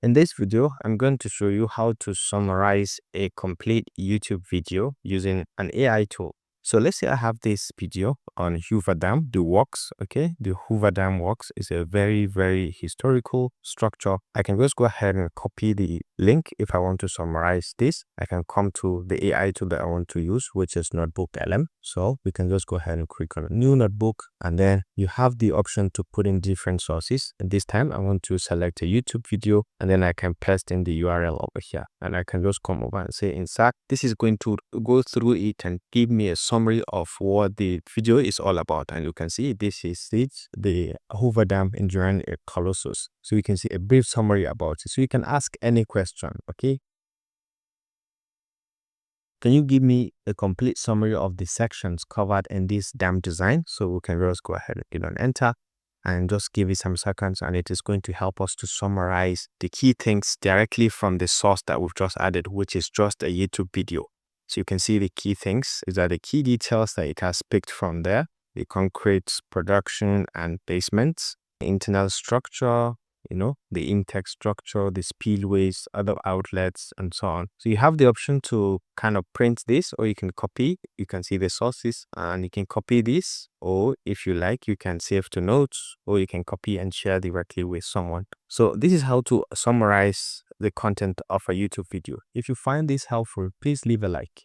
In this video, I'm going to show you how to summarize a complete YouTube video using an AI tool. So let's say I have this video on Hoover Dam, the works, okay? The Hoover Dam works is a very, very historical structure. I can just go ahead and copy the link. If I want to summarize this, I can come to the AI tool that I want to use, which is Notebook LM. So we can just go ahead and click on a new notebook, and then you have the option to put in different sources. And this time I want to select a YouTube video, and then I can paste in the URL over here, and I can just come over and say insert. This is going to go through it and give me a summary of what the video is all about. And you can see this is the Hoover Dam enduring a colossus. So you can see a brief summary about it. So you can ask any question, okay? Can you give me a complete summary of the sections covered in this dam design? So we can just go ahead and hit on enter and just give it some seconds, and it is going to help us to summarize the key things directly from the source that we've just added, which is just a YouTube video. So you can see the key things is that the key details that it has picked from there: the concrete production and basements, internal structure, the intake structure, the spillways, other outlets, and so on. So you have the option to kind of print this, or you can copy. You can see the sources and you can copy this, or if you like, you can save to notes, or you can copy and share directly with someone. So this is how to summarize the content of a YouTube video. If you find this helpful, please leave a like.